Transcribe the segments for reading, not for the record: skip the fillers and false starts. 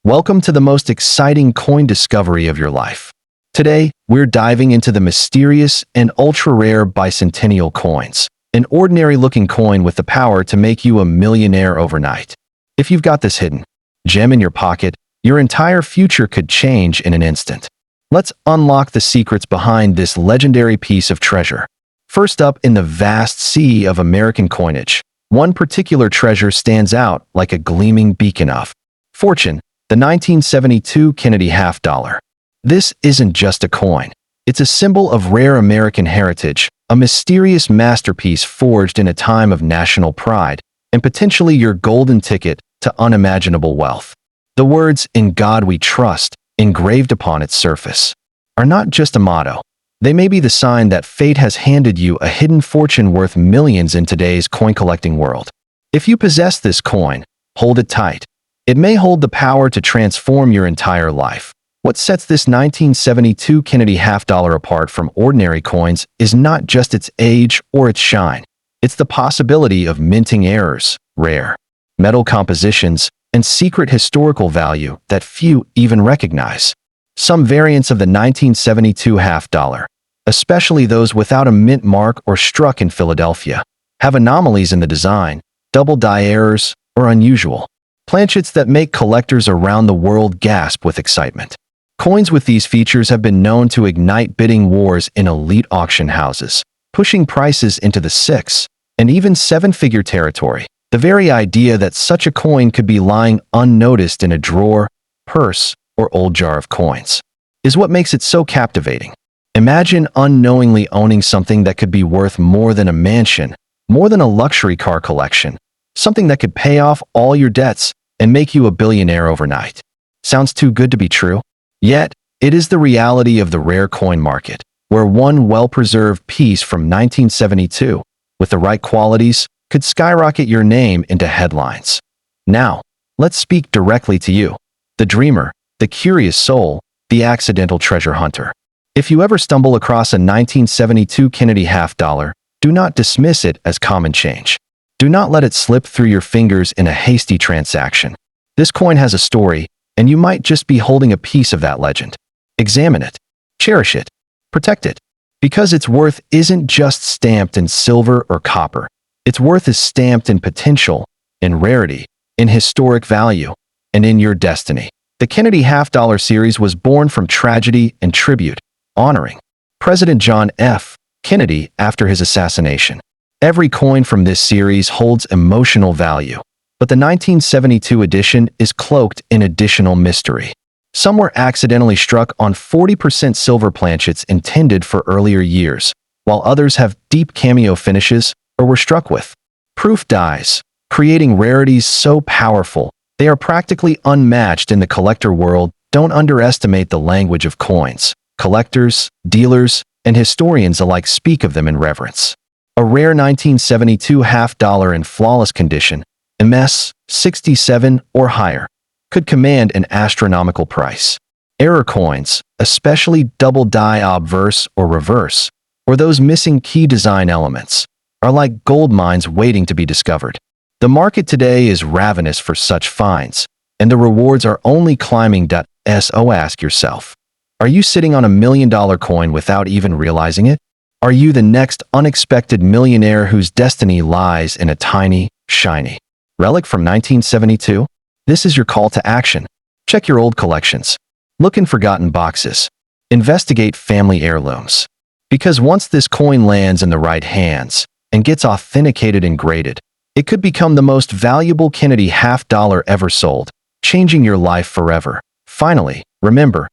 Welcome to the most exciting coin discovery of your life. Today, we're diving into the mysterious and ultra-rare bicentennial coins, an ordinary-looking coin with the power to make you a millionaire overnight. If you've got this hidden gem in your pocket, your entire future could change in an instant. Let's unlock the secrets behind this legendary piece of treasure. First up, in the vast sea of American coinage, one particular treasure stands out like a gleaming beacon of fortune: the 1972 Kennedy half dollar. This isn't just a coin. It's a symbol of rare American heritage, a mysterious masterpiece forged in a time of national pride, and potentially your golden ticket to unimaginable wealth. The words "In God We Trust" engraved upon its surface are not just a motto. They may be the sign that fate has handed you a hidden fortune worth millions in today's coin collecting world. If you possess this coin, hold it tight. It may hold the power to transform your entire life. What sets this 1972 Kennedy half dollar apart from ordinary coins is not just its age or its shine. It's the possibility of minting errors, rare metal compositions, and secret historical value that few even recognize. Some variants of the 1972 half dollar, especially those without a mint mark or struck in Philadelphia, have anomalies in the design, double die errors, or unusual planchets that make collectors around the world gasp with excitement. Coins with these features have been known to ignite bidding wars in elite auction houses, pushing prices into the six and even seven-figure territory. The very idea that such a coin could be lying unnoticed in a drawer, purse, or old jar of coins is what makes it so captivating. Imagine unknowingly owning something that could be worth more than a mansion, more than a luxury car collection, something that could pay off all your debts and make you a billionaire overnight. Sounds too good to be true? Yet, it is the reality of the rare coin market, where one well-preserved piece from 1972, with the right qualities, could skyrocket your name into headlines. Now, let's speak directly to you, the dreamer, the curious soul, the accidental treasure hunter. If you ever stumble across a 1972 Kennedy half dollar, do not dismiss it as common change. Do not let it slip through your fingers in a hasty transaction. This coin has a story, and you might just be holding a piece of that legend. Examine it, cherish it, protect it, because its worth isn't just stamped in silver or copper. Its worth is stamped in potential, in rarity, in historic value, and in your destiny. The Kennedy half dollar series was born from tragedy and tribute, honoring President John F. Kennedy after his assassination. Every coin from this series holds emotional value, but the 1972 edition is cloaked in additional mystery. Some were accidentally struck on 40% silver planchets intended for earlier years, while others have deep cameo finishes or were struck with proof dies, creating rarities so powerful they are practically unmatched in the collector world. Don't underestimate the language of coins. Collectors, dealers, and historians alike speak of them in reverence. A rare 1972 half dollar in flawless condition, MS 67 or higher, could command an astronomical price. Error coins, especially double die obverse or reverse, or those missing key design elements, are like gold mines waiting to be discovered. The market today is ravenous for such finds, and the rewards are only climbing. So ask yourself, are you sitting on a $1 million coin without even realizing it? Are you the next unexpected millionaire whose destiny lies in a tiny, shiny relic from 1972? This is your call to action. Check your old collections. Look in forgotten boxes. Investigate family heirlooms. Because once this coin lands in the right hands and gets authenticated and graded, it could become the most valuable Kennedy half dollar ever sold, changing your life forever. Finally, remember,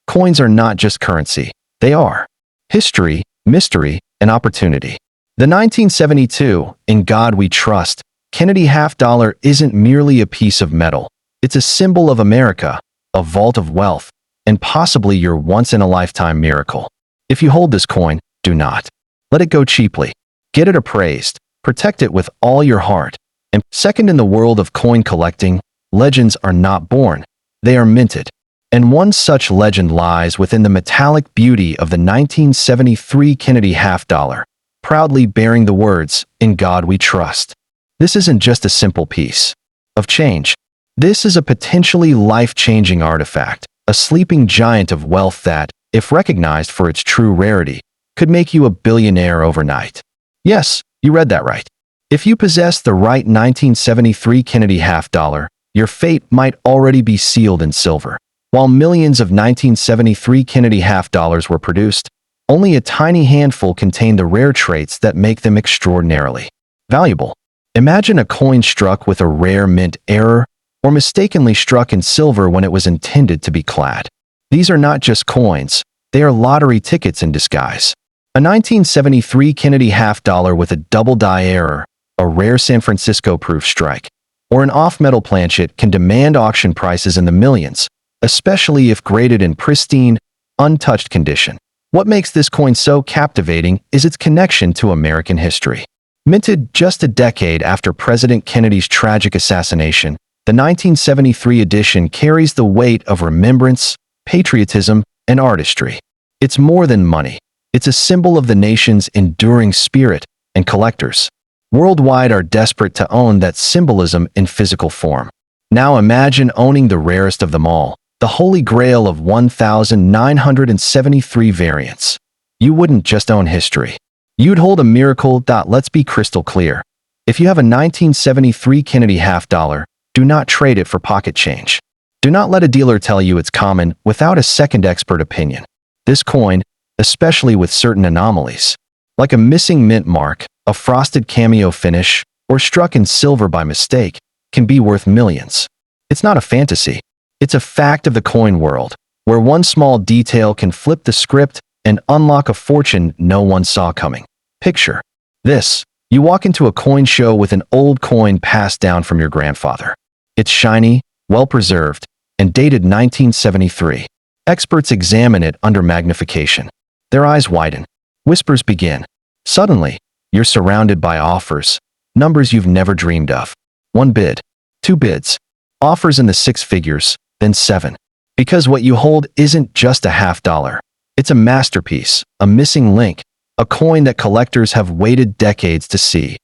coins are not just currency. They are history, mystery, and opportunity. The 1972 "In God We Trust" Kennedy half dollar isn't merely a piece of metal. It's a symbol of America, a vault of wealth, and possibly your once-in-a-lifetime miracle. If you hold this coin, do not let it go cheaply. Get it appraised, protect it with all your heart. And second, in the world of coin collecting, legends are not born, they are minted. And one such legend lies within the metallic beauty of the 1973 Kennedy half dollar, proudly bearing the words, "In God We Trust." This isn't just a simple piece of change. This is a potentially life-changing artifact, a sleeping giant of wealth that, if recognized for its true rarity, could make you a billionaire overnight. Yes, you read that right. If you possess the right 1973 Kennedy half-dollar, your fate might already be sealed in silver. While millions of 1973 Kennedy half-dollars were produced, only a tiny handful contained the rare traits that make them extraordinarily valuable. Imagine a coin struck with a rare mint error or mistakenly struck in silver when it was intended to be clad. These are not just coins, they are lottery tickets in disguise. A 1973 Kennedy half-dollar with a double die error, a rare San Francisco proof strike, or an off-metal planchet can demand auction prices in the millions, especially if graded in pristine, untouched condition. What makes this coin so captivating is its connection to American history. Minted just a decade after President Kennedy's tragic assassination, the 1973 edition carries the weight of remembrance, patriotism, and artistry. It's more than money. It's a symbol of the nation's enduring spirit, and collectors worldwide are desperate to own that symbolism in physical form. Now imagine owning the rarest of them all, the holy grail of 1,973 variants. You wouldn't just own history. You'd hold a miracle. Let's be crystal clear. If you have a 1973 Kennedy half-dollar, do not trade it for pocket change. Do not let a dealer tell you it's common without a second expert opinion. This coin, especially with certain anomalies, like a missing mint mark, a frosted cameo finish, or struck in silver by mistake, can be worth millions. It's not a fantasy. It's a fact of the coin world, where one small detail can flip the script and unlock a fortune no one saw coming. Picture this. You walk into a coin show with an old coin passed down from your grandfather. It's shiny, well-preserved, and dated 1973. Experts examine it under magnification. Their eyes widen. Whispers begin. Suddenly, you're surrounded by offers, numbers you've never dreamed of. 1 bid, 2 bids, offers in the 6 figures, then 7. Because what you hold isn't just a half-dollar. It's a masterpiece, a missing link, a coin that collectors have waited decades to see.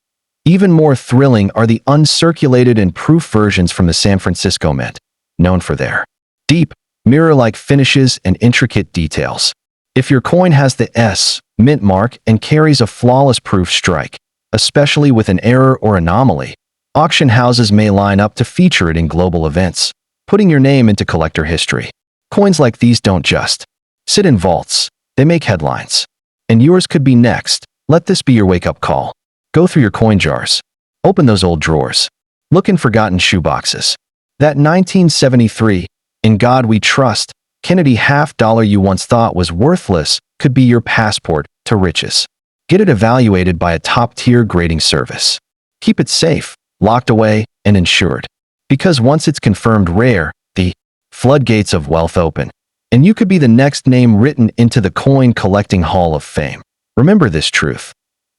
Even more thrilling are the uncirculated and proof versions from the San Francisco Mint, known for their deep, mirror-like finishes and intricate details. If your coin has the S mint mark and carries a flawless proof strike, especially with an error or anomaly, auction houses may line up to feature it in global events, putting your name into collector history. Coins like these don't just sit in vaults, they make headlines. And yours could be next. Let this be your wake-up call. Go through your coin jars. Open those old drawers. Look in forgotten shoeboxes. That 1973, "In God We Trust," Kennedy half-dollar you once thought was worthless could be your passport to riches. Get it evaluated by a top-tier grading service. Keep it safe, locked away, and insured. Because once it's confirmed rare, the floodgates of wealth open, and you could be the next name written into the Coin Collecting Hall of Fame. Remember this truth.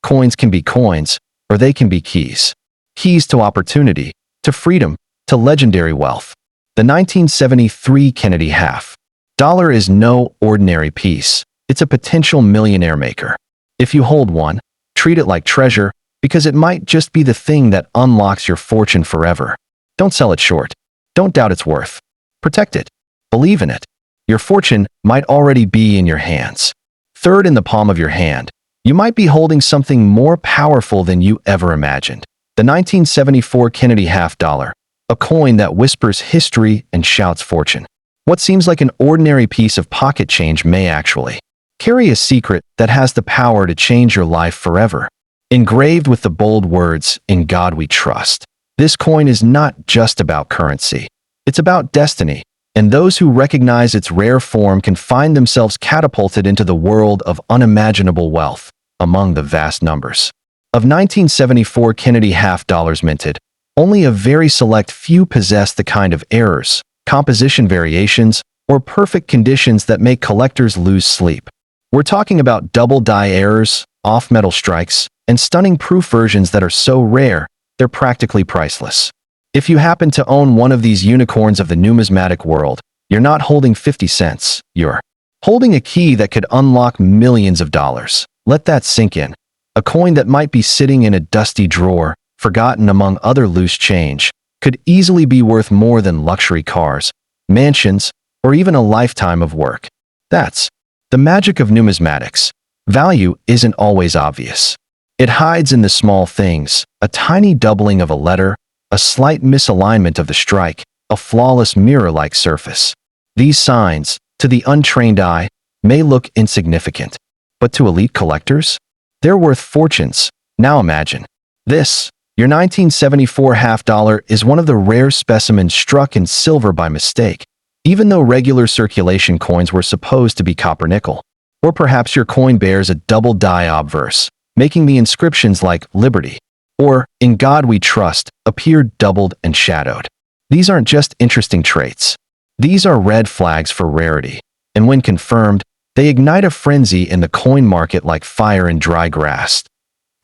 Coins can be coins, or they can be keys. Keys to opportunity, to freedom, to legendary wealth. The 1973 Kennedy half-dollar is no ordinary piece. It's a potential millionaire maker. If you hold one, treat it like treasure, because it might just be the thing that unlocks your fortune forever. Don't sell it short. Don't doubt its worth. Protect it. Believe in it. Your fortune might already be in your hands. Third, in the palm of your hand, you might be holding something more powerful than you ever imagined. The 1974 Kennedy half-dollar, a coin that whispers history and shouts fortune. What seems like an ordinary piece of pocket change may actually carry a secret that has the power to change your life forever. Engraved with the bold words, "In God We Trust," this coin is not just about currency. It's about destiny, and those who recognize its rare form can find themselves catapulted into the world of unimaginable wealth among the vast numbers of 1974 Kennedy half-dollars minted. Only a very select few possess the kind of errors, composition variations, or perfect conditions that make collectors lose sleep. We're talking about double die errors, off-metal strikes, and stunning proof versions that are so rare, they're practically priceless. If you happen to own one of these unicorns of the numismatic world, you're not holding 50 cents, you're holding a key that could unlock millions of dollars. Let that sink in. A coin that might be sitting in a dusty drawer, forgotten among other loose change, could easily be worth more than luxury cars, mansions, or even a lifetime of work. That's the magic of numismatics. Value isn't always obvious. It hides in the small things, a tiny doubling of a letter, a slight misalignment of the strike, a flawless mirror-like surface. These signs, to the untrained eye, may look insignificant, but to elite collectors, they're worth fortunes. Now imagine this. Your 1974 half-dollar is one of the rare specimens struck in silver by mistake, even though regular circulation coins were supposed to be copper-nickel. Or perhaps your coin bears a double-die obverse, making the inscriptions like Liberty or In God We Trust appear doubled and shadowed. These aren't just interesting traits. These are red flags for rarity, and when confirmed, they ignite a frenzy in the coin market like fire in dry grass.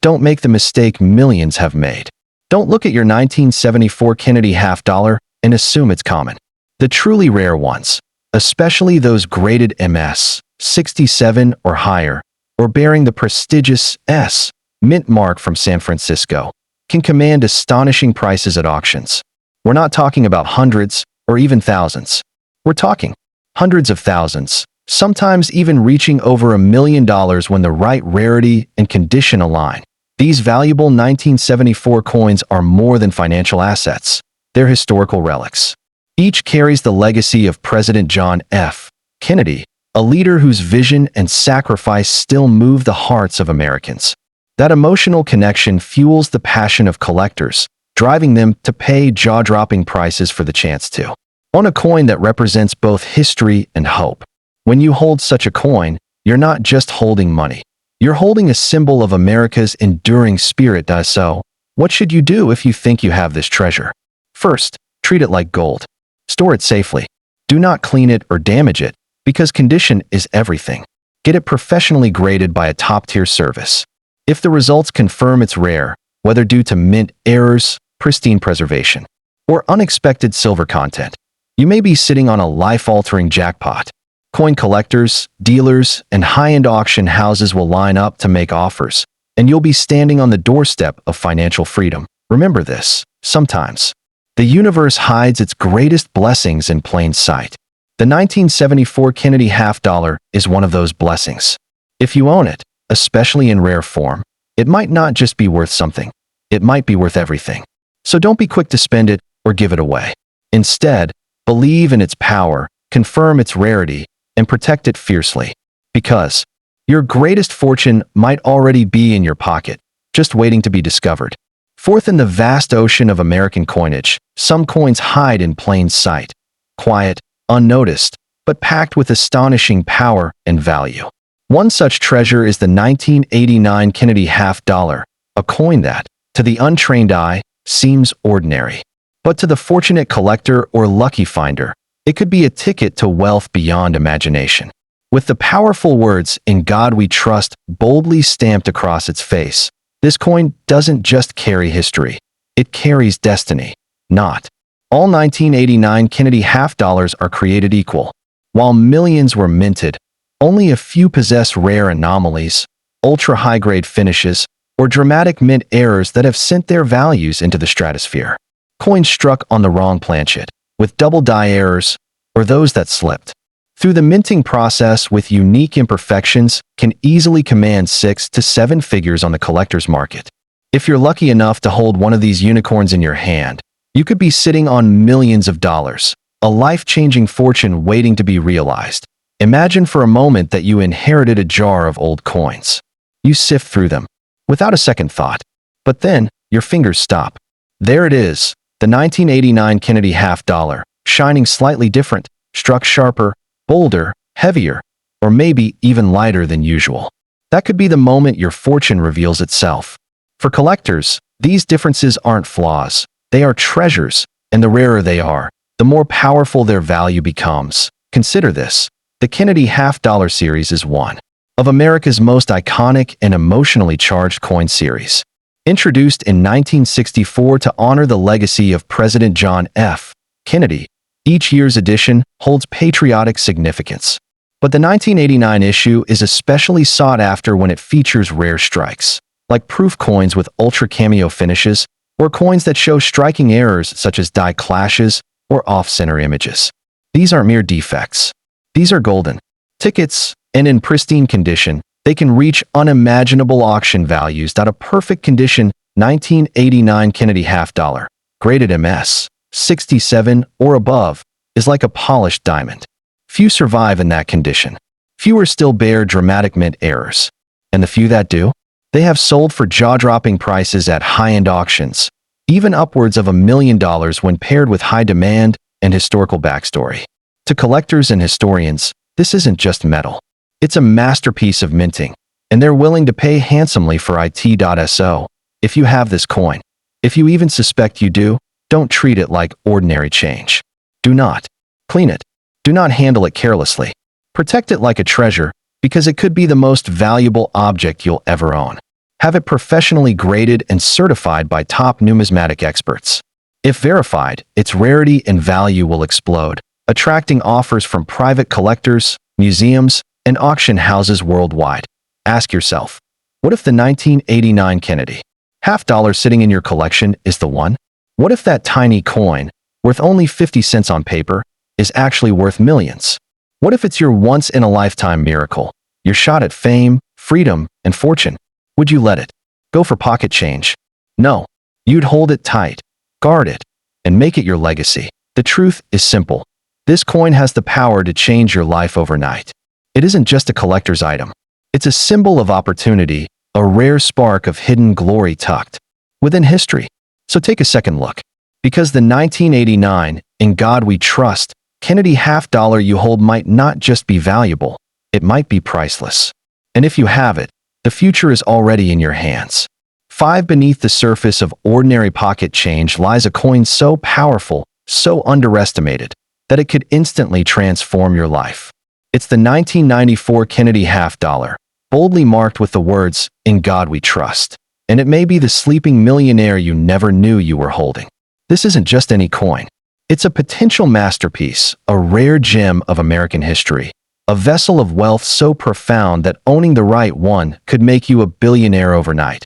Don't make the mistake millions have made. Don't look at your 1974 Kennedy half-dollar and assume it's common. The truly rare ones, especially those graded MS 67 or higher, or bearing the prestigious S mint mark from San Francisco, can command astonishing prices at auctions. We're not talking about hundreds or even thousands. We're talking hundreds of thousands, sometimes even reaching over $1 million when the right rarity and condition align. These valuable 1974 coins are more than financial assets. They're historical relics. Each carries the legacy of President John F. Kennedy, a leader whose vision and sacrifice still move the hearts of Americans. That emotional connection fuels the passion of collectors, driving them to pay jaw-dropping prices for the chance to own a coin that represents both history and hope. When you hold such a coin, you're not just holding money. You're holding a symbol of America's enduring spirit. So, what should you do if you think you have this treasure? First, treat it like gold. Store it safely. Do not clean it or damage it, because condition is everything. Get it professionally graded by a top-tier service. If the results confirm it's rare, whether due to mint errors, pristine preservation, or unexpected silver content, you may be sitting on a life-altering jackpot. Coin collectors, dealers, and high-end auction houses will line up to make offers, and you'll be standing on the doorstep of financial freedom. Remember this, sometimes the universe hides its greatest blessings in plain sight. The 1974 Kennedy half-dollar is one of those blessings. If you own it, especially in rare form, it might not just be worth something. It might be worth everything. So don't be quick to spend it or give it away. Instead, believe in its power, confirm its rarity, and protect it fiercely. Because your greatest fortune might already be in your pocket, just waiting to be discovered. Fourth, in the vast ocean of American coinage, some coins hide in plain sight. Quiet, unnoticed, but packed with astonishing power and value. One such treasure is the 1989 Kennedy half-dollar, a coin that, to the untrained eye, seems ordinary. But to the fortunate collector or lucky finder, it could be a ticket to wealth beyond imagination. With the powerful words, "In God We Trust," boldly stamped across its face, this coin doesn't just carry history. It carries destiny. Not all 1989 Kennedy half-dollars are created equal. While millions were minted, only a few possess rare anomalies, ultra-high-grade finishes, or dramatic mint errors that have sent their values into the stratosphere. Coins struck on the wrong planchet, with double die errors, or those that slipped through the minting process with unique imperfections, can easily command 6 to 7 figures on the collector's market. If you're lucky enough to hold one of these unicorns in your hand, you could be sitting on millions of dollars, a life-changing fortune waiting to be realized. Imagine for a moment that you inherited a jar of old coins. You sift through them, without a second thought. But then, your fingers stop. There it is, the 1989 Kennedy half-dollar, shining slightly different, struck sharper, bolder, heavier, or maybe even lighter than usual. That could be the moment your fortune reveals itself. For collectors, these differences aren't flaws. They are treasures, and the rarer they are, the more powerful their value becomes. Consider this. The Kennedy half-dollar series is one of America's most iconic and emotionally charged coin series. Introduced in 1964 to honor the legacy of President John F. Kennedy, each year's edition holds patriotic significance. But the 1989 issue is especially sought after when it features rare strikes, like proof coins with ultra cameo finishes, or coins that show striking errors such as die clashes or off-center images. These aren't mere defects. These are golden tickets, and in pristine condition, they can reach unimaginable auction values. A perfect condition 1989 Kennedy half dollar, graded MS 67 or above, is like a polished diamond. Few survive in that condition. Fewer still bear dramatic mint errors. And the few that do? They have sold for jaw-dropping prices at high-end auctions, even upwards of $1 million when paired with high demand and historical backstory. To collectors and historians, this isn't just metal. It's a masterpiece of minting, and they're willing to pay handsomely for it.so. If you have this coin, if you even suspect you do, don't treat it like ordinary change. Do not clean it. Do not handle it carelessly. Protect it like a treasure, because it could be the most valuable object you'll ever own. Have it professionally graded and certified by top numismatic experts. If verified, its rarity and value will explode, attracting offers from private collectors, museums, and auction houses worldwide. Ask yourself, what if the 1989 Kennedy half dollar sitting in your collection is the one? What if that tiny coin, worth only 50 cents on paper, is actually worth millions? What if it's your once-in-a-lifetime miracle, your shot at fame, freedom, and fortune? Would you let it go for pocket change? No. You'd hold it tight, guard it, and make it your legacy. The truth is simple. This coin has the power to change your life overnight. It isn't just a collector's item. It's a symbol of opportunity, a rare spark of hidden glory tucked within history. So take a second look. Because the 1989, In God We Trust, Kennedy half dollar you hold might not just be valuable, it might be priceless. And if you have it, the future is already in your hands. 5. Beneath the surface of ordinary pocket change lies a coin so powerful, so underestimated, that it could instantly transform your life. It's the 1994 Kennedy half dollar, boldly marked with the words, "In God We Trust." And it may be the sleeping millionaire you never knew you were holding. This isn't just any coin. It's a potential masterpiece, a rare gem of American history, a vessel of wealth so profound that owning the right one could make you a billionaire overnight.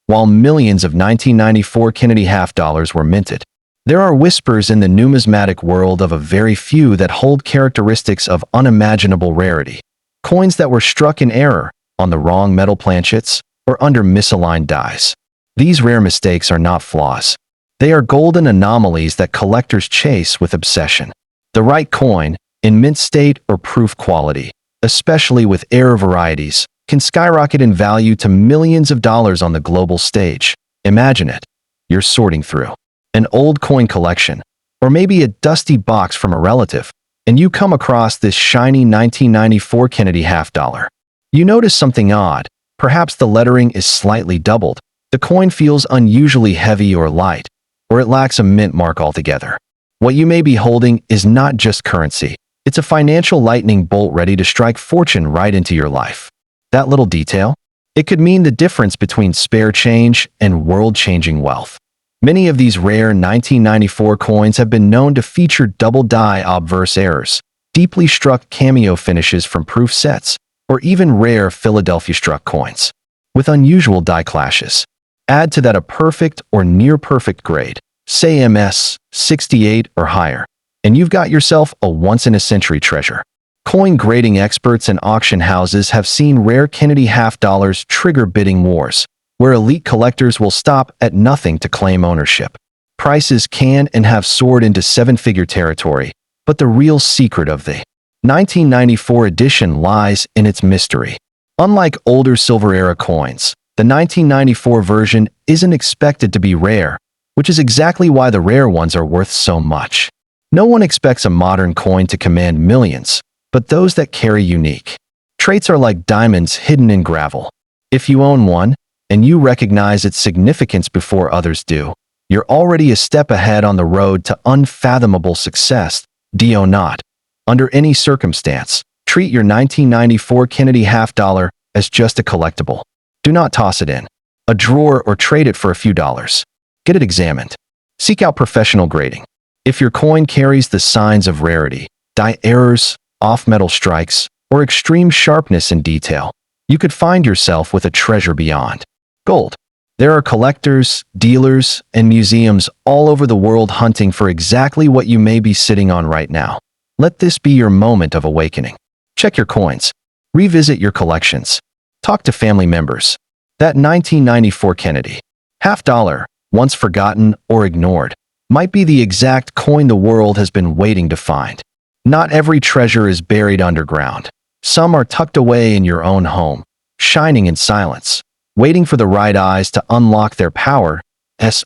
While millions of 1994 Kennedy half dollars were minted, there are whispers in the numismatic world of a very few that hold characteristics of unimaginable rarity. Coins that were struck in error, on the wrong metal planchets, or under misaligned dies. These rare mistakes are not flaws. They are golden anomalies that collectors chase with obsession. The right coin, in mint state or proof quality, especially with error varieties, can skyrocket in value to millions of dollars on the global stage. Imagine it. You're sorting through an old coin collection, or maybe a dusty box from a relative, and you come across this shiny 1994 Kennedy half dollar. You notice something odd. Perhaps the lettering is slightly doubled, the coin feels unusually heavy or light, or it lacks a mint mark altogether. What you may be holding is not just currency, it's a financial lightning bolt ready to strike fortune right into your life. That little detail? It could mean the difference between spare change and world-changing wealth. Many of these rare 1994 coins have been known to feature double die obverse errors, deeply struck cameo finishes from proof sets, or even rare Philadelphia-struck coins with unusual die clashes. Add to that a perfect or near-perfect grade, say MS 68 or higher, and you've got yourself a once-in-a-century treasure. Coin grading experts and auction houses have seen rare Kennedy half dollars trigger bidding wars, where elite collectors will stop at nothing to claim ownership. Prices can and have soared into seven-figure territory, but the real secret of the 1994 edition lies in its mystery. Unlike older silver-era coins, the 1994 version isn't expected to be rare, which is exactly why the rare ones are worth so much. No one expects a modern coin to command millions, but those that carry unique traits are like diamonds hidden in gravel. If you own one, and you recognize its significance before others do, you're already a step ahead on the road to unfathomable success. Do not, under any circumstance, treat your 1994 Kennedy half dollar as just a collectible. Do not toss it in a drawer or trade it for a few dollars. Get it examined. Seek out professional grading. If your coin carries the signs of rarity, die errors, off-metal strikes, or extreme sharpness in detail, you could find yourself with a treasure beyond gold. There are collectors, dealers, and museums all over the world hunting for exactly what you may be sitting on right now. Let this be your moment of awakening. Check your coins. Revisit your collections. Talk to family members. That 1994 Kennedy half dollar, once forgotten or ignored, might be the exact coin the world has been waiting to find. Not every treasure is buried underground. Some are tucked away in your own home, shining in silence, waiting for the right eyes to unlock their power.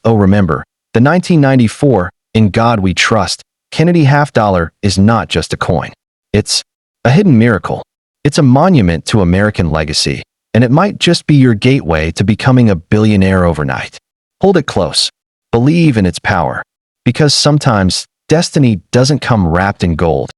Remember, the 1994 In God We Trust Kennedy half dollar is not just a coin. It's a hidden miracle. It's a monument to American legacy, and it might just be your gateway to becoming a billionaire overnight. Hold it close. Believe in its power, because sometimes destiny doesn't come wrapped in gold.